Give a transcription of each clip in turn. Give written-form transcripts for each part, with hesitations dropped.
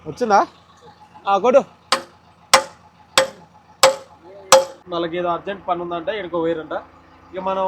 వచ్చిందా కొడు వాళ్ళకి ఏదో అర్జెంట్ పని ఉందంటే ఇక్కడికి పోయారంట. ఇక మనం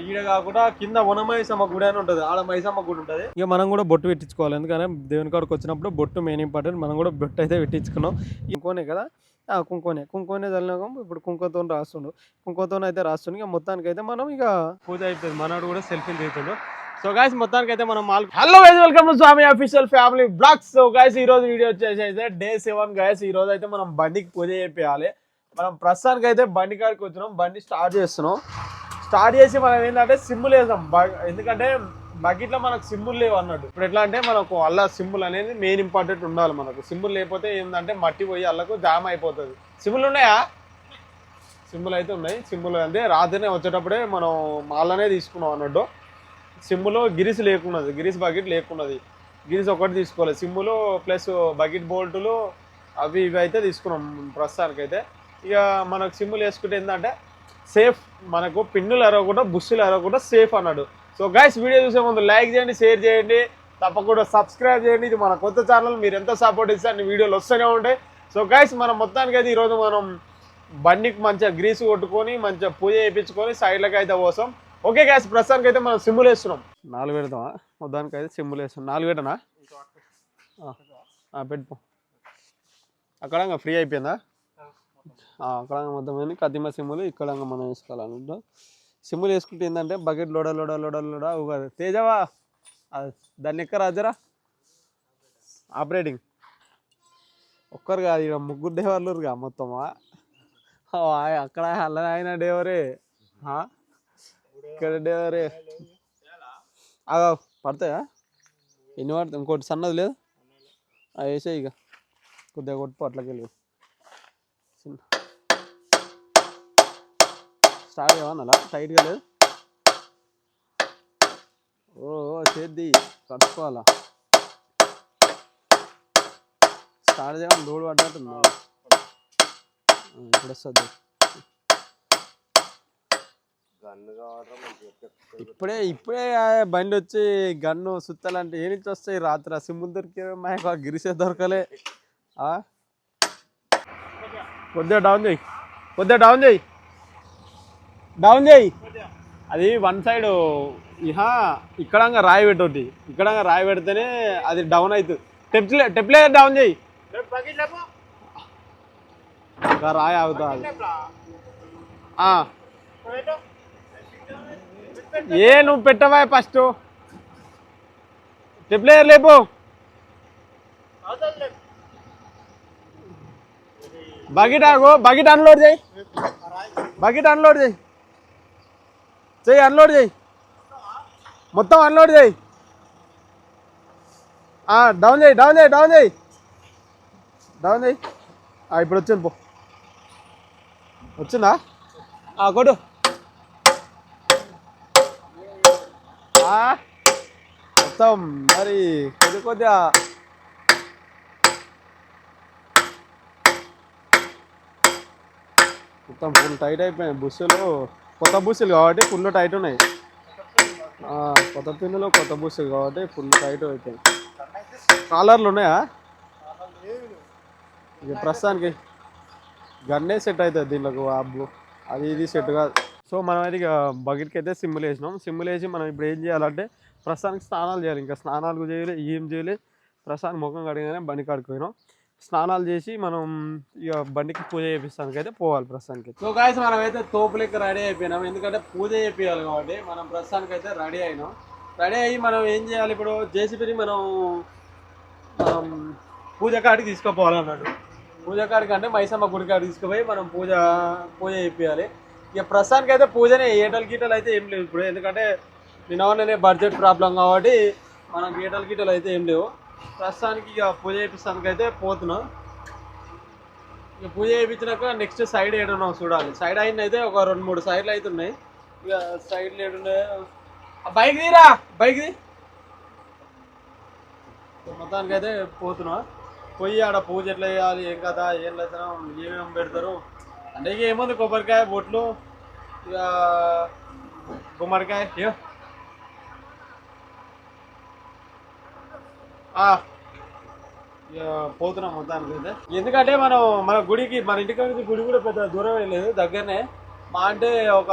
ఈడ కాకుండా కింద వనమైసమ్మ గుడి అని ఉంటుంది, ఆడ మైసమ్మ గుడి ఉంటుంది. ఇక మనం కూడా బొట్టు పెట్టించుకోవాలి, ఎందుకంటే దేవుని కాడికి వచ్చినప్పుడు బొట్టు మెయిన్ ఇంపార్టెంట్. మనం కూడా బొట్టు అయితే పెట్టించుకున్నాం. ఇంకోనే కదా కుంకోనే చల్లినాం. ఇప్పుడు కుంకోతో రాస్తుండు, కుంకోతో అయితే రాస్తుండు. ఇక మొత్తానికి అయితే మనం ఇక పూజ అయిపోయింది. మనోడు కూడా సెల్ఫీలు తీస్తుండు. సో గాయస్ మొత్తానికి అయితే మనం hello guys, welcome to Swami official family blogs. So guys ఈ రోజు వీడియో వచ్చేసి అయితే డే 7 గాయస్. ఈ రోజు అయితే మనం బండికి పూజ చేయాలి. మనం ప్రస్తుతానికి అయితే బండి కాడికి వచ్చినాం, బండి స్టార్ట్ చేస్తున్నాం. స్టార్ట్ చేసి మనం ఏంటంటే సింబుల్ వేసాం, ఎందుకంటే బకెట్లో మనకు సింబుల్ లేవు అన్నట్టు. ఇప్పుడు ఎట్లా అంటే మనకు అల్ల సింబుల్ అనేది మెయిన్ ఇంపార్టెంట్ ఉండాలి. మనకు సింబుల్ లేకపోతే ఏంటంటే మట్టి పోయి అల్లకు జామ్ అయిపోతుంది. సింబుల్ ఉన్నాయా? సింబుల్ అయితే ఉన్నాయి. సింబుల్ అంటే రాత్రినే వచ్చేటప్పుడే మనం మాలనే తీసుకున్నాం అన్నట్టు. సిమ్ములో గిరిస్ లేకున్నది, గిరిస్ బకెట్ లేకున్నది. గిరిస్ ఒకటి తీసుకోవాలి, సిమ్ములు ప్లస్ బకెట్ బోల్టులు అవి ఇవి అయితే తీసుకున్నాం ప్రస్తుతానికి అయితే. ఇక మనకు సిమ్ములు వేసుకుంటే ఏంటంటే సేఫ్, మనకు పిన్నులు అరవకుండా బుస్సులు అరవకుండా సేఫ్ అన్నాడు. సో గైస్ వీడియో చూసే ముందు లైక్ చేయండి, షేర్ చేయండి, తప్పకుండా సబ్స్క్రైబ్ చేయండి. ఇది మన కొత్త ఛానల్, మీరు ఎంత సపోర్ట్ ఇస్తే అన్ని వీడియోలు వస్తూనే ఉంటాయి. సో గైస్ మనం మొత్తానికి అయితే ఈరోజు మనం బండికి మంచిగా గ్రీస్ కొట్టుకొని మంచిగా పూజ చేయించుకొని సైడ్లకి అయితే పోసాం. ఓకే గ్యాస్, ప్రస్తుతానికి అయితే మనం సిమ్ములు వేస్తున్నాం. 4 పెడతామా? మొత్తానికి అయితే సిమ్ములు వేస్తున్నాం. 4 పెట్టనా? పెట్టుకో. అక్కడ ఫ్రీ అయిపోయిందా? అక్కడ మొత్తం కదిమ సిమ్ములు ఇక్కడ మనం వేసుకోవాలన్నట్టు. సిమ్ములు వేసుకుంటే ఏంటంటే బకెట్ లోడ ఉగాది. తేజవా దాన్ని ఎక్క రాజరా ఆపరేటింగ్ ఒక్కరు కాదు, ఇక ముగ్గురు డేవర్లుగా మొత్తమా. అక్కడ అల్ల ఆయన డేవరే, ఇక్కడ డేవరే. పడతాయా? ఎన్ని పడతాయి? ఇంకోటి సన్నది లేదు, అది వేసే ఇక కొద్దిగా కొట్టుకో అట్లకి వెళ్ళి స్టార్ట్ చేయమన్నా. టైట్గా లేదు, చేద్ది కట్టుకోవాలా. స్టార్ట్ చేయమని లోడ్ పడ్డట్టుంది. ఇప్పుడు వస్తుంది. ఇప్పుడే బండి వచ్చి గన్ను సుత్తాలంటే ఏ నుంచి వస్తాయి? రాత్రి సింబుల్ దొరికే మాకు గిరిసే దొరకలే. కొద్దిగా డౌన్ చేయి, డౌన్ చేయి. అది వన్ సైడ్ ఇక్కడ రాయి పెట్టొద్ది, ఇక్కడ రాయి పెడితేనే అది డౌన్ అవుతుంది. టెప్లే డౌన్ చేయి, ఇంకా రాయి అవుతుంది. నువ్వు పెట్టవా ఫస్ట్? టెప్లేయర్ లేపు, బకెట్ ఆగు, బకెట్ అన్లోడ్ చేయి, బకెట్ అన్లోడ్ చేయి, అన్లోడ్ చేయి, మొత్తం అన్లోడ్ చేయి. డౌన్ చేయి, ఇప్పుడు వచ్చింది పో. వచ్చిందా? కొడు. మొత్తం మరి కొద్దిగా మొత్తం ఫుల్ టైట్ అయిపోయాయి బుస్సులు. కొత్త బుస్సులు కాబట్టి ఫుల్ టైట్ ఉన్నాయి. కొత్త పిన్నులు కొత్త బుస్సులు కాబట్టి ఫుల్ టైట్ అయిపోయాయి. కాలర్లు ఉన్నాయా? ఇక ప్రస్తుతానికి గన్నే సెట్ అవుతుంది దీంట్లోకి. అబ్బు అది ఇది సెట్ కాదు. సో మనం అయితే ఇక బకెట్కి అయితే సిమ్ములు వేసినాం. సిమ్ములు వేసి మనం ఇప్పుడు ఏం చేయాలంటే ప్రస్తుతానికి స్నానాలు చేయాలి. ఇంకా స్నానాలు చేయలే, ఏం చేయలే. ప్రస్తుతానికి ముఖం కడిగానే బండి కాడిపోయినాం. స్నానాలు చేసి మనం ఇక బండికి పూజ చేపిస్తానికి అయితే పోవాలి ప్రస్తుతానికి. సో గాయస్ మనం అయితే తోపులెక్క రెడీ అయిపోయినాం, ఎందుకంటే పూజ చేయాలి కాబట్టి. మనం ప్రస్తుతానికి అయితే రెడీ అయినాం. రెడీ అయ్యి మనం ఏం చేయాలి, ఇప్పుడు జేసీబీని మనం పూజ కాడికి తీసుకుపోవాలన్నాడు. పూజ కాడికి అంటే మైసమ్మ గుడి కాడికి తీసుకుపోయి మనం పూజ చేయాలి. ఇక ప్రస్తుతానికి అయితే పూజనే, ఏటలు గీటలు అయితే ఏం లేవు ఇప్పుడు, ఎందుకంటే నిన్ననే బడ్జెట్ ప్రాబ్లం కాబట్టి మనకు ఏటలు గీటలు అయితే ఏం లేవు. ప్రస్తుతానికి ఇక పూజ చేపిస్తానికి అయితే పోతున్నాం. ఇక పూజ చేయించినాక నెక్స్ట్ సైడ్ ఏడున్నాం చూడాలి. సైడ్ అయిన అయితే ఒక 2-3 సైడ్లు అయితే ఉన్నాయి. ఇక సైడ్లు ఏడున్నాయి. బైక్ తీరా, బైక్ తీ. మొత్తానికి అయితే పోతున్నాం. పోయి ఆడ పూజ ఎట్లా చేయాలి, ఏం కదా, ఏం లేదా, ఏమేమి పెడతారు అంటే ఇక ఏముంది, కొబ్బరికాయ బొట్లు, ఇక గుమ్మడికాయ, ఇక పోతున్నాం మొత్తానికి అయితే. ఎందుకంటే మనం మన గుడికి మన ఇంటికి నుంచి గుడి కూడా పెద్ద దూరం లేదు, దగ్గరనే. మా అంటే ఒక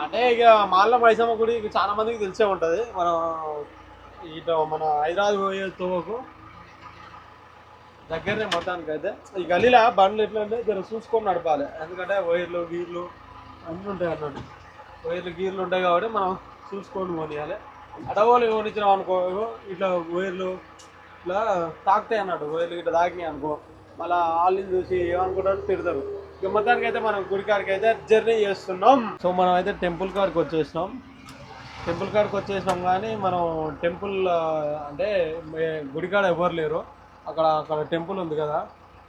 అంటే ఇక మాల్ల మైసమ్మ గుడి చాలా మందికి తెలిసే ఉంటుంది. మనం ఇటు మన హైదరాబాద్ పోయే తోవకు దగ్గరనే మొత్తానికి అయితే. ఈ గల్లీలో బండ్లు ఎట్లా అంటే జర చూసుకొని నడపాలి, ఎందుకంటే వైర్లు గీర్లు అన్నీ ఉంటాయి అన్నట్టు. వైర్లు గీర్లు ఉంటాయి కాబట్టి మనం చూసుకొని కొనియాలి. అడవులు కొనిచ్చినాం అనుకో, ఇట్లా వైర్లు ఇట్లా తాకుతాయి అన్నట్టు. వైర్లు ఇట్లా తాకినాయి అనుకో, మళ్ళీ వాళ్ళని చూసి ఏమనుకుంటారు, తిడతారు. ఇక మొత్తానికి అయితే మనం గుడి కాడికి అయితే జర్నీ చేస్తున్నాం. సో మనం అయితే టెంపుల్ కాడికి వచ్చేసినాం. టెంపుల్ కాడికి వచ్చేసినాం కానీ మనం టెంపుల్ అంటే గుడికాడ ఎవరు లేరు. అక్కడ అక్కడ టెంపుల్ ఉంది కదా,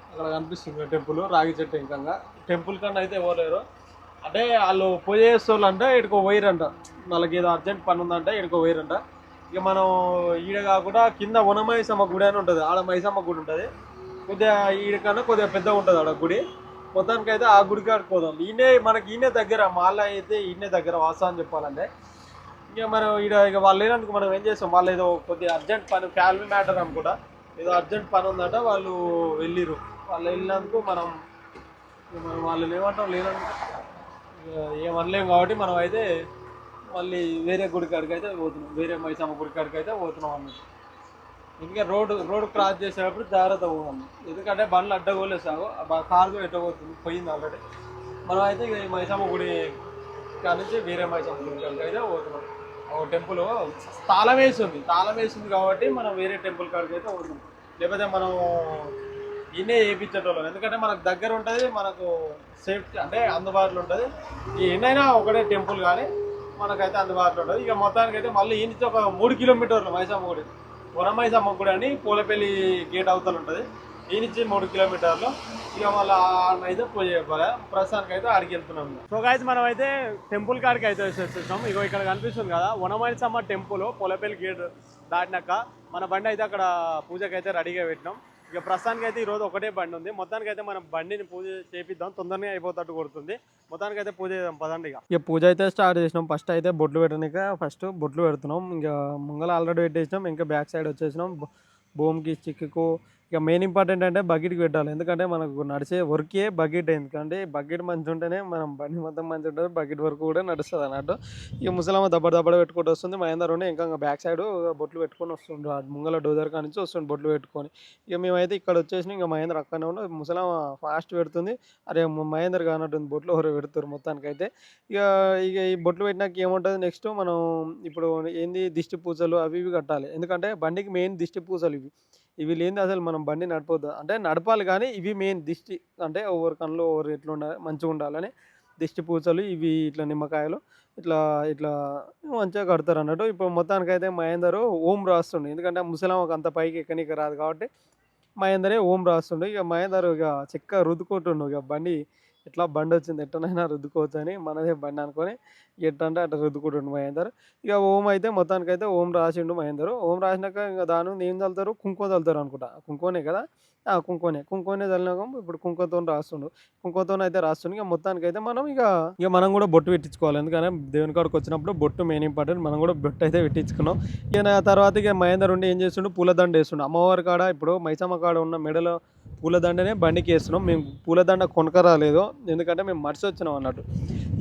అక్కడ కనిపిస్తుంది టెంపుల్, రాగి చెట్టు. ఇంకా టెంపుల్ కన్నా అయితే ఎవరు లేరు. అంటే వాళ్ళు పోయేసోళ్ళు అంటే ఇక్కడికి పోయిరంట, వాళ్ళకి ఏదో అర్జెంట్ పని ఉందంటే ఇక్కడికి పోయిరంట. ఇక మనం ఈడ కాకుండా కింద వనమైసమ్మ గుడి అని ఉంటుంది, ఆడ మైసమ్మ గుడి ఉంటుంది. కొద్దిగా ఈడకన్నా కొద్దిగా పెద్దగా ఉంటుంది ఆడ గుడి. మొత్తానికి అయితే ఆ గుడి కాడికి పోదాం. మనకి ఈయనే దగ్గర, మాల అయితే ఈయనే దగ్గర వాసా అని చెప్పాలంటే. ఇక మనం ఇక వాళ్ళు లేనందుకు మనం ఏం చేస్తాం, వాళ్ళు ఏదో కొద్దిగా అర్జెంట్ పని, ఫ్యామిలీ మ్యాటర్ అనుకుంటా, ఏదో అర్జెంట్ పని ఉందంట, వాళ్ళు వెళ్ళిరు. వాళ్ళు వెళ్ళినందుకు మనం వాళ్ళు లేవంటాం, లేనందుకు ఏమనలేము కాబట్టి మనం అయితే మళ్ళీ వేరే గుడి కాడికి అయితే పోతున్నాం, వేరే మైసమ్మ గుడి కాడికి అయితే పోతున్నాం అన్నట్టు. ఇంకా రోడ్డు క్రాస్ చేసేటప్పుడు జాగ్రత్త పోదాం, ఎందుకంటే బండ్లు అడ్డగోలేదు సాగు, కారు ఎట్టబోతుంది, పోయింది ఆల్రెడీ. మనం అయితే ఇక మైసమ్మ గుడి కాడ నుంచి వేరే మైసమ్మ గుడి కాడికి అయితే పోతున్నాం. ఒక టెంపుల్ తాళం వేసింది కాబట్టి మనం వేరే టెంపుల్ కాడికి అయితే పోతున్నాం. లేకపోతే మనం ఇన్నే వేయించేటోళ్ళం, ఎందుకంటే మనకు దగ్గర ఉంటుంది, మనకు సేఫ్టీ అంటే అందుబాటులో ఉంటుంది. ఎన్నైనా ఒకటే టెంపుల్ కానీ మనకైతే అందుబాటులో ఉంటుంది. ఇక మొత్తానికి అయితే మళ్ళీ ఈ నుంచి ఒక 3 కిలోమీటర్లు మైసమ్మ గుడి, వనమైసమ్మ గుడి అని పూలపల్లి గేట్ అవతల ఉంటుంది. ఈ నుంచి 3 కిలోమీటర్లు. ఇక మళ్ళీ అయితే పోయి చెప్పాలి. ప్రస్తుతానికి అయితే ఆడికి వెళ్తున్నాం. సో గైస్ మనం అయితే టెంపుల్ కాడికి అయితే వచ్చేస్తున్నాం. ఇగో ఇక్కడ కనిపిస్తుంది కదా వనమైసమ్మ టెంపుల్, పూలపల్లి గేట్ దాటినాక మన బండి అయితే అక్కడ పూజకి అయితే రెడీగా పెట్టినాం. ఇక ప్రస్తుతానికి అయితే ఈరోజు ఒకటే బండి ఉంది. మొత్తానికి అయితే మనం బండిని పూజ చేపిద్దాం, తొందరగా అయిపోతట్టు కొడుతుంది. మొత్తానికి అయితే పూజ చేద్దాం పదండి. ఇక పూజ అయితే స్టార్ట్ చేసినాం. ఫస్ట్ అయితే బొట్లు పెట్టడానిక ఫస్ట్ బొట్లు పెడుతున్నాం. ఇంకా ముంగల ఆల్రెడీ పెట్టేసినాం, ఇంకా బ్యాక్ సైడ్ వచ్చేసినాం. భూమికి చిక్కుకు ఇక మెయిన్ ఇంపార్టెంట్ అంటే బకెట్కి పెట్టాలి, ఎందుకంటే మనకు నడిచే వర్కే బకెట్. ఎందుకంటే బకెట్ మంచి ఉంటేనే మనం బండి మొత్తం మంచి ఉంటుంది, బకెట్ వరకు కూడా నడుస్తుంది అన్నట్టు. ఇక ముసలమ్మ దబ్బడ పెట్టుకుంటూ వస్తుంది, మహేందర్ ఉండే ఇంకా బ్యాక్ సైడ్ బొట్లు పెట్టుకొని వస్తుండ్రు, ముంగల డోజర్ కాడ నుంచి వస్తుంది బొట్లు పెట్టుకొని. ఇక మేమైతే ఇక్కడ వచ్చేసినాం. ఇంకా మహేందర్ అక్కడనే ఉండి ముసలమ్మ ఫాస్ట్ పెడుతుంది. అరే మహేందర్ కానట్టుంది, బొట్లు ఎవరు పెడుతారు మొత్తానికి అయితే. ఇక ఇక ఈ బొట్లు పెట్టినాక ఏముంటుంది నెక్స్ట్, మనం ఇప్పుడు ఏంది దిష్టి పూజలు అవి ఇవి కట్టాలి, ఎందుకంటే బండికి మెయిన్ దిష్టి పూజలు ఇవి లేనిది అసలు మనం బండి నడపొద్దు. అంటే నడపాలి కానీ ఇవి మెయిన్ దిష్టి, అంటే ఎవరి కళ్ళు ఎవరు ఎట్లా ఉండాలి, మంచిగా ఉండాలని దిష్టి పూజలు ఇవి. ఇట్లా నిమ్మకాయలు ఇట్లా ఇట్లా మంచిగా కడతారు అన్నట్టు. ఇప్పుడు మొత్తానికైతే మహేందరు ఓం రాస్తుండే, ఎందుకంటే ముసలామకు అంత పైకి ఎక్కనీకి రాదు కాబట్టి మహేందరే ఓం రాస్తుండే. ఇక మహేందర్ ఇక చెక్క రుద్దుకుంటుండు, ఇక బండి ఎట్లా బండి వచ్చింది ఎట్లనైనా రుద్దుకోవచ్చు అని మనదే బండి అనుకొని ఎట్లా అంటే అట్లా రుద్దుకుంటుండు మహేందర్. ఇక ఓం అయితే మొత్తానికైతే ఓం రాసిండు మహేందర్. ఓం రాసినాక ఇంకా దాని ఏం చల్లుతారు, కుంకుమ చల్లుతారు అనుకుంటా, కుంకుమనే కదా, కుంకుమనే చల్లినాక ఇప్పుడు కుంకుమతో రాస్తుండు, కుంకుమతో అయితే రాస్తుండు. ఇక మొత్తానికి అయితే మనం ఇక మనం కూడా బొట్టు పెట్టించుకోవాలి, ఎందుకంటే దేవుని కాడికి వచ్చినప్పుడు బొట్టు మెయిన్ ఇంపార్టెంట్. మనం కూడా బొట్టు అయితే పెట్టించుకున్నాం. ఇక తర్వాత ఇక మహేందర్ ఉండి ఏం చేస్తుండు, పూలదండ వేస్తుండు అమ్మవారి కాడ. ఇప్పుడు మైసమ్మ కాడ ఉన్న మెడలో పూలదండనే బండికి వేస్తున్నాం. మేము పూలదండ కొనకరాలేదు, ఎందుకంటే మేము మర్చి వచ్చినాం అన్నట్టు.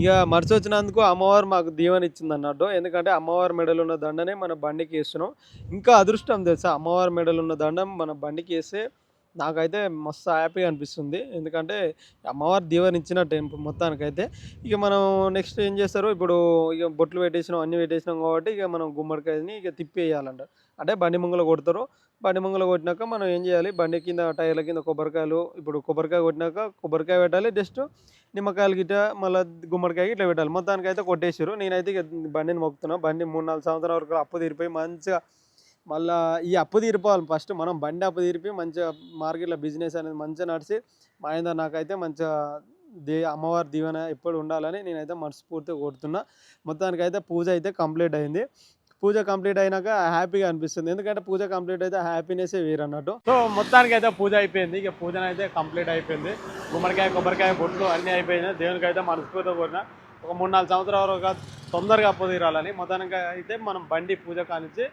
ఇక మర్చి వచ్చినందుకు అమ్మవారు మాకు దీవెన ఇచ్చింది అన్నట్టు, ఎందుకంటే అమ్మవారి మెడలు ఉన్న దండనే మన బండికి వేస్తున్నాం. ఇంకా అదృష్టం తెలుసా, అమ్మవారి మెడలు ఉన్న దండం మన బండికి వేస్తే నాకైతే మస్తు హ్యాపీగా అనిపిస్తుంది, ఎందుకంటే అమ్మవారి దీవెన ఇచ్చినట్టు మొత్తానికైతే. ఇక మనం నెక్స్ట్ ఏం చేస్తారు, ఇప్పుడు ఇక బొట్లు పెట్టేసినాం అన్నీ పెట్టేసినాం కాబట్టి ఇక మనం గుమ్మడికాయని ఇక తిప్పేయాలంట. అంటే బండి ముంగల కొడతారు, బండి ముంగల కొట్టినాక మనం ఏం చేయాలి, బండి కింద టైర్ల కింద కొబ్బరికాయలు, ఇప్పుడు కొబ్బరికాయ కొట్టినాక కొబ్బరికాయ పెట్టాలి, జస్ట్ నిమ్మకాయలు గిట్ట మళ్ళీ గుమ్మడికాయ ఇట్లా పెట్టాలి. మొత్తానికి అయితే కొట్టేసారు. నేనైతే ఇక బండిని మొక్కుతున్నా, బండి 3-4 సంవత్సరాల వరకు అప్పు తీరిపోయి మంచిగా మళ్ళీ ఈ అప్పు తీరిపోవాలి. ఫస్ట్ మనం బండి అప్పు తీరిపి మంచిగా మార్కెట్లో బిజినెస్ అనేది మంచిగా నడిచి మహేందర్ నాకైతే మంచిగా అమ్మవారి దీవెన ఎప్పుడు ఉండాలని నేనైతే మనస్ఫూర్తిగా కోరుతున్నా. మొత్తానికి అయితే పూజ అయితే కంప్లీట్ అయింది. పూజ కంప్లీట్ అయినాక హ్యాపీగా అనిపిస్తుంది, ఎందుకంటే పూజ కంప్లీట్ అయితే హ్యాపీనెస్ వేరు అన్నట్టు. సో మొత్తానికి అయితే పూజ అయిపోయింది. ఇక పూజ అయితే కంప్లీట్ అయిపోయింది. గుమ్మడికాయ కొబ్బరికాయ బొట్లు అన్నీ అయిపోయినాయి. దేవునికి అయితే మనస్ఫూర్తిగా కోరిన ఒక 3-4 సంవత్సరాల వరకు తొందరగా అప్పు తీరాలని. మొత్తానికి అయితే మనం బండి పూజ కానించి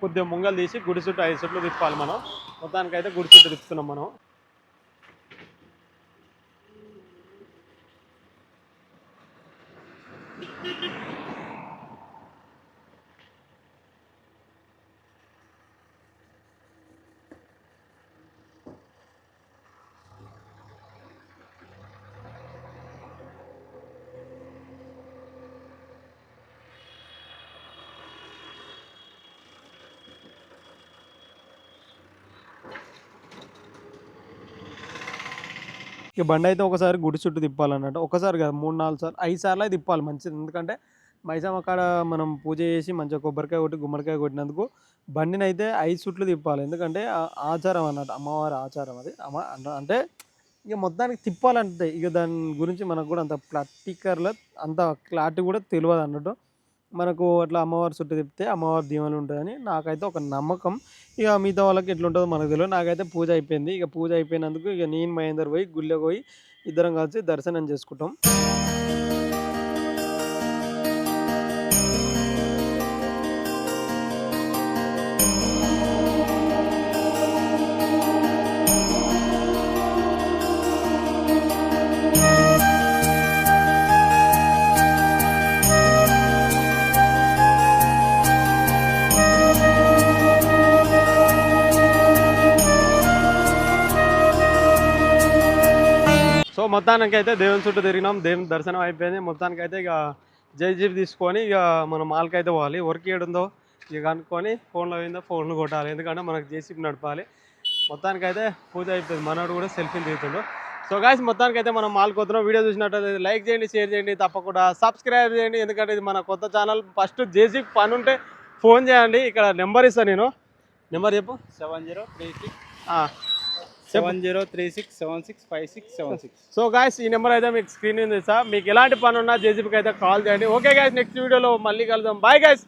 కొద్దిగా ముంగలు తీసి గుడి చుట్టూ 5 చుట్లు తిప్పాలి మనం. మొత్తానికైతే గుడి చుట్టూ తిప్పుతున్నాం మనం. ఇక బండి అయితే ఒకసారి గుడి చుట్టూ తిప్పాలన్నట్టు. ఒకసారి కాదు 3, 4 సార్లు 5 సార్లు తిప్పాలి మంచిది. ఎందుకంటే మైసమ్మ కాడ మనం పూజ చేసి మంచిగా కొబ్బరికాయ కొట్టి గుమ్మడికాయ కొట్టినందుకు బండిని అయితే 5 చుట్లు తిప్పాలి. ఎందుకంటే ఆచారం అన్నట్టు, అమ్మవారి ఆచారం అది. అంటే ఇక మొత్తానికి తిప్పాలంటే ఇక దాని గురించి మనకు కూడా అంత పర్టికులర్గా అంత క్లారిటీ కూడా తెలియదు అన్నట్టు. మనకు అట్లా అమ్మవారి చుట్టూ తిప్పితే అమ్మవారి దీవెనలు ఉంటుందని నాకైతే ఒక నమ్మకం. ఇక మిగతా వాళ్ళకి ఎట్లుంటుందో మనకు తెలియదు. నాకైతే పూజ అయిపోయింది. ఇక పూజ అయిపోయినందుకు ఇక నేను మహేందర్ పోయి గుళ్ళోకి పోయి ఇద్దరం కలిసి దర్శనం చేసుకుంటాం. సో మొత్తానికైతే దేవుని చుట్టూ తిరిగినాం. దేవుని దర్శనం అయిపోయింది. మొత్తానికైతే ఇక జేసీబీ తీసుకొని ఇక మనం మాల్కైతే పోవాలి. వర్క్ ఏడుందో ఇక కనుక్కొని ఫోన్లో పోయిందో ఫోన్లు కొట్టాలి. ఎందుకంటే మనకు జేసీబీ నడపాలి. మొత్తానికైతే పూజ అయిపోయింది. మనోడు కూడా సెల్ఫీని దిగుతుండు. సో గాయ్స్ మొత్తానికైతే మనం మాల్కి వస్తున్నాం. వీడియో చూసినట్టయితే లైక్ చేయండి, షేర్ చేయండి, తప్పకుండా సబ్స్క్రైబ్ చేయండి. ఎందుకంటే ఇది మన కొత్త ఛానల్. ఫస్ట్ జేసీబీ పని ఉంటే ఫోన్ చేయండి. ఇక్కడ నెంబర్ ఇస్తాను నేను. నెంబర్ చెప్పు. 7036767656. సో గాయ్స్ ఈ నెంబర్ అయితే మీకు స్క్రీన్ ఉంది సార్. మీకు ఎలాంటి పని ఉన్నా జేసీబీకి అయితే కాల్ చేయండి. ఓకే గాయ్స్, నెక్స్ట్ వీడియోలో మళ్ళీ కలుద్దాం. Bye guys.